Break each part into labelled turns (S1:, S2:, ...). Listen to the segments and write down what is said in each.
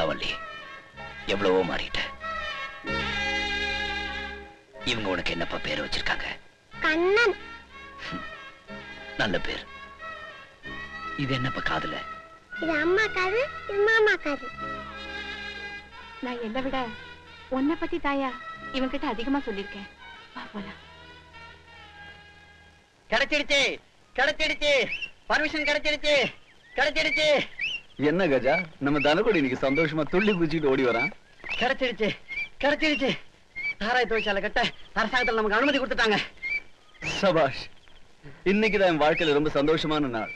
S1: தான் வள்ளி. எவ்வளவோ மாறிட்ட. இவங்க உனக்கு என்னப்பா பேர் வச்சிருக்காங்க?
S2: கண்ணன்.
S1: நல்ல பேர். இது என்னப்பா காதுல?
S2: இது அம்மா காது, இது மாமா காது.
S3: நான் என்ன விட உன்னை பத்தி தாயா இவன்கிட்ட அதிகமா சொல்லிருக்கேன். போலாம்.
S4: கிடைச்சிடுச்சு, கிடைச்சிடுச்சு, பர்மிஷன் கிடைச்சிடுச்சு, கிடைச்சிடுச்சு.
S5: என்ன கஜா, நம்ம தனக்குடி இன்னைக்கு சந்தோஷமா துள்ளி குதிச்சுட்டு ஓடி வரான்.
S4: கிடைச்சிடுச்சு, கிடைச்சிடுச்சு. சாராய தொழிற்சாலை கட்ட அரசாங்கத்தில் நமக்கு அனுமதி கொடுத்துட்டாங்க.
S5: சபாஷ். இன்னைக்குதான் என் வாழ்க்கையில ரொம்ப சந்தோஷமான நாள்.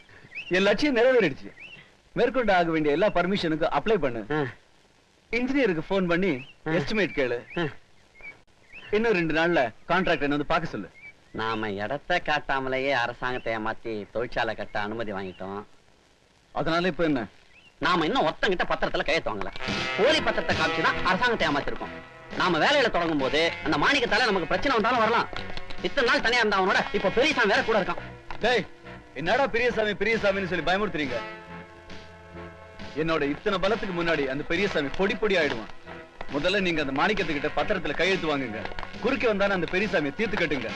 S5: என் லட்சியம் நிறைவேறிடுச்சு. மேற்கொண்டு ஆக வேண்டிய எல்லா பர்மிஷனுக்கும் அப்ளை பண்ணு. இன்ஜினியருக்கு போன் பண்ணி எஸ்டிமேட் கேளு. இன்னும் 2 நாள்ல கான்ட்ராக்ட் என்ன வந்து பார்க்க சொல்லு.
S4: நாம இடத்தை காட்டாமலேயே அரசாங்கத்தை ஏமாத்தி தொழிற்சாலை கட்ட அனுமதி வாங்கிட்டோம்.
S5: அதனால இப்ப என்ன?
S4: நாம இன்னும் ஒருத்தங்கிட்ட பத்திரத்துல கையெழுத்து வாங்கல. போலி பத்திரத்தை காமிச்சுதான் அரசாங்கத்தை ஏமாத்திருக்கோம். நாம வேலையில தொடங்கும் போது அந்த மாணிக்கத்தால நமக்கு பிரச்சனை வந்தாலும் வரலாம். இத்தனை நாள் தனியா இருந்தா அவனோட இப்ப பெரியசாமி வேற கூட இருக்கான்.
S5: டேய், என்னடா பெரியசாமி பெரியசாமின்னு சொல்லி பயமுறுத்துறீங்க? என்னோட இத்தனை பலத்துக்கு முன்னாடி அந்த பெரியசாமி பொடி பொடி ஆயிடுவான். முதல்ல நீங்க அந்த மாணிக்கத்துக்கிட்ட பத்திரத்துல கையெழுத்து வாங்குங்க. குறுக்கே வந்தானே அந்த பெரியசாமியை தீர்த்து கட்டுங்க.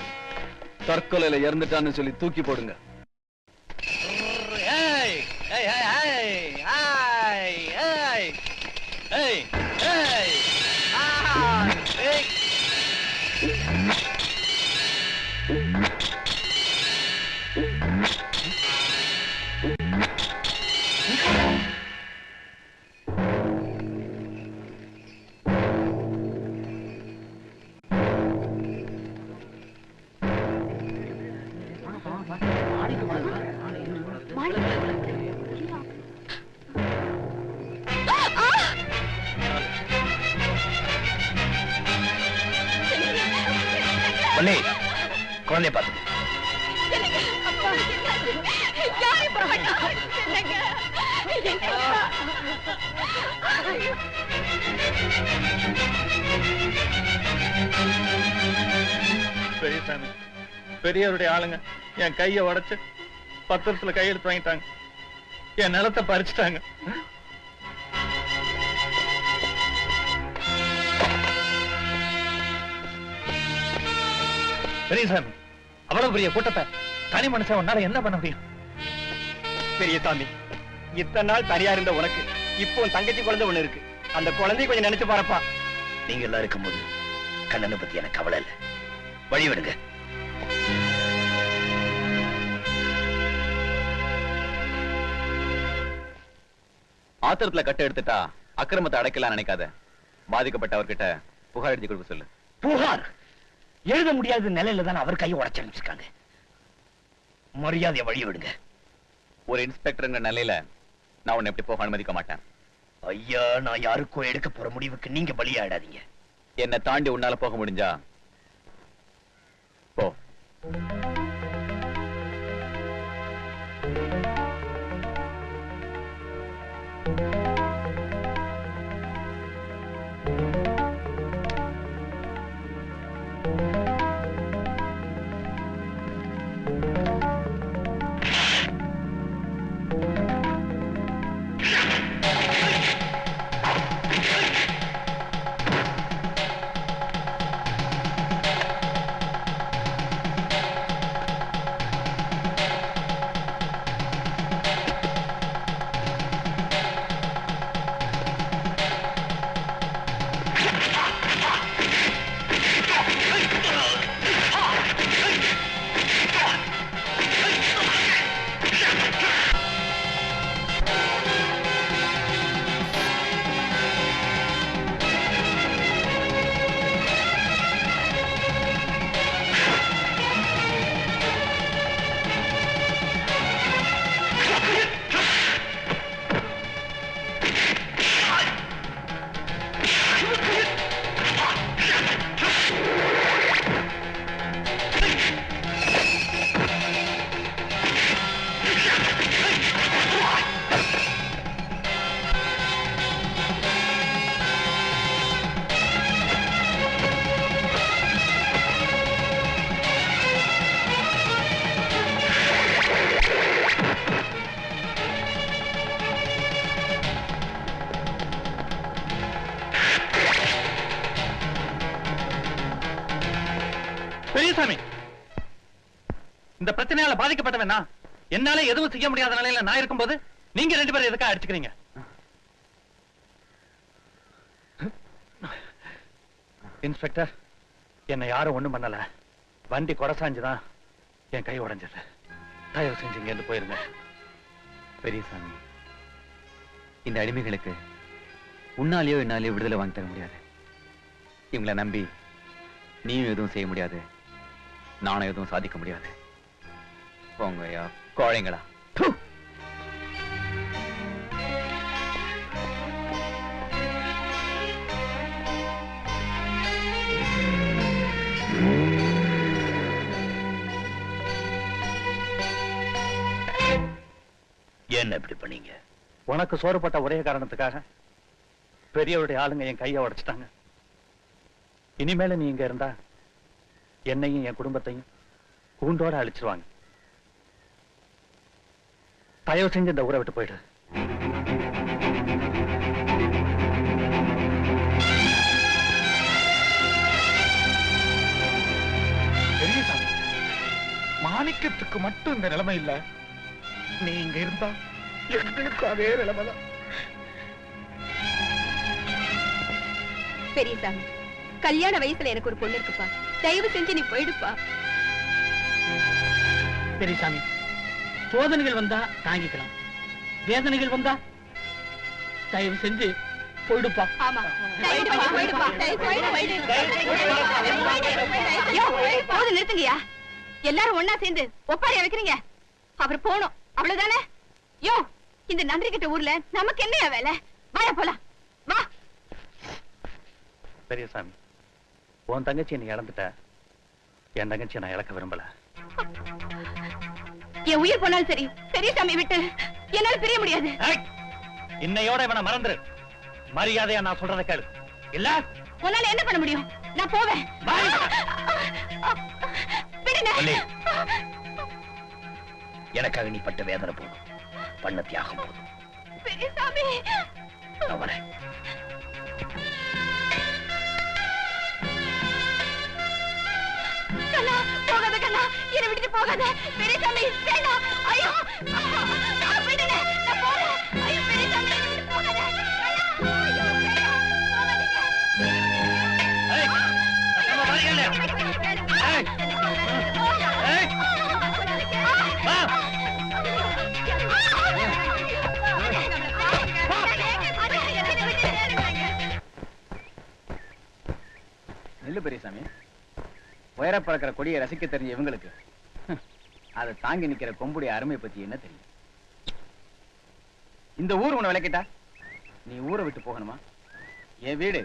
S5: தற்கொலையில இறந்துட்டான்னு சொல்லி தூக்கி போடுங்க.
S1: வள்ளி, குழந்தைய பார்த்து.
S6: பெரியசாமி, பெரியவருடைய ஆளுங்க என் கையை உடைச்சு பத்திரத்துல கையெழுத்து வாங்கிட்டாங்க. என் நிலத்தை பறிச்சுட்டாங்க. பெரியசாமி, அவ்வளவு பெரிய கூட்டத்தை தனி மனுஷன் உன்னால என்ன பண்ண முடியும்?
S7: பெரியசாமி, இத்தனை நாள் தனியா இருந்த உனக்கு இப்போ தங்கச்சி குழந்தை ஒண்ணு இருக்கு. அந்த குழந்தைய கொஞ்சம் நினைச்சு பாருப்பா.
S1: நீங்க எல்லாம் இருக்கும்போது கண்ணனை பத்தி எனக்கு கவலை இல்லை. வழி விடுங்க.
S5: ஆத்திரத்துல கட்ட எடுத்துட்டா அக்கிரமத்தை அடைக்கலாம் நினைக்காத. பாதிக்கப்பட்டவர்கிட்ட புகார் எழுதி கொடுக்க சொல்லு.
S1: புகார் எழுத முடியாத நிலையில தான் அவர் கையை உடைச்சு அனுப்பிச்சிருக்காங்க. மரியாதையை வழி விடுங்க.
S5: ஒரு இன்ஸ்பெக்டர்ங்கிற நிலையில நான் உன்னை எப்படி போக அனுமதிக்க மாட்டேன்.
S1: ஐயா, நான் யாருக்கோ எடுக்க போற முடிவுக்கு நீங்க பலியாடாதீங்க.
S5: என்னை தாண்டி உன்னால போக முடிஞ்சா போ.
S6: பெரியசாமி, இந்த பிரச்சனையால பாதிக்கப்பட்டவன் நான். என்னால எதுவும் செய்ய முடியாத நிலையில நான் இருக்கும்போது நீங்க 2 பேரும் எதுக்காக அடிச்சுக்கிறீங்க? இன்ஸ்பெக்டர், என்னை யாரும் ஒண்ணும் பண்ணல. வண்டி கொடசாஞ்சுதான் என் கை உடைஞ்சது. தயவு செஞ்சு இங்க இருந்து போயிருங்க.
S5: பெரியசாமி, இந்த அடிமைகளுக்கு உன்னாலேயோ என்னாலேயோ விடுதலை வாங்கி தர முடியாது. இவங்களை நம்பி நீயும் எதுவும் செய்ய முடியாது, நானும் எதுவும் சாதிக்க முடியாது. போங்கய்யா கோழைங்களா.
S1: என்ன இப்படி பண்ணீங்க?
S6: உனக்கு சோறுபட்ட ஒரே காரணத்துக்காக பெரியவருடைய ஆளுங்க என் கையை உடைச்சிட்டாங்க. இனிமேல நீ இங்க இருந்தா என்னையும் என் குடும்பத்தையும் கூண்டோட அழிச்சிருவாங்க. தயவு செஞ்சு இந்த ஊரை விட்டு போயிடு.
S8: பெரியசாமி, மாணிக்கத்துக்கு மட்டும் இந்த நிலைமை இல்ல. நீ இங்க இருந்தா எங்களுக்கு அதே நிலைமைதான்.
S3: பெரியசாமி, கல்யாண வயசுல எனக்கு ஒரு பொண்ணு இருக்குப்பா. தயவு செஞ்சு நீ போயிடுப்பா.
S1: பெரியசாமி, சோதனைகள் வந்தா தாங்கிக்கலாம், வேதனைகள் வந்தா தயவு செஞ்சு போயிடுப்பா.
S3: ஆமா, போயிடுப்பா, போயிடுப்பா. போதும், நிறுத்துங்கய்யா. எல்லாரும் ஒன்னா சேர்ந்து ஒப்பாரியா வைக்கிறீங்க. அவர் போனோம், அவ்வளவுதானே? யோ, இந்த நன்றி கிட்ட ஊர்ல நமக்கு என்னையா வேலை? வாயா போலாம், வா.
S6: பெரியசாமி, உன் தங்கச்சி நீ இழந்துட்ட. என் தங்கச்சியை நான் இழக்க விரும்பல.
S3: என் உயிர் போனாலும் சரி, பெரியசாமி விட்டு என்னால பிரிய முடியாது.
S6: இன்னையோட இவனை மறந்துரு. மரியாதையா நான் சொல்றதை கேளு. இல்ல
S3: உன்னால என்ன பண்ண முடியும்? நான் போவேன். விடுங்க.
S1: எனக்காக நீ பட்ட வேதனை போதும், பண்ண தியாகம் போதும்.
S3: பெரியசாமி,
S1: நான் வரேன்.
S3: கண்ணா, போகாத கண்ணா, என்னை விட்டுட்டு போகாத. பெரியசாமி, வேண்டாம். ஐயோ, விடுங்க, நான் போறேன். ஐயோ, பெரியசாமி, என்னை விட்டு போகாத. கண்ணா, ஐயோ, வேண்டாம், போகாதீங்க.
S6: ஏய், நம்ம வரீங்க. ஏய், ஏய், வா.
S5: நெல்லு பெரியசாமி, உயர பறக்கிற கொடியை ரசிக்க தெரிஞ்ச இவங்களுக்கு அதை தாங்கி நிக்கிற கொம்புடைய அருமை பத்தி என்ன தெரியும்? இந்த ஊர் உன்னை விளக்கிட்டா நீ ஊரை விட்டு போகணுமா? என் வீடு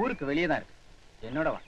S5: ஊருக்கு வெளியே தான் இருக்கு. என்னோட வா.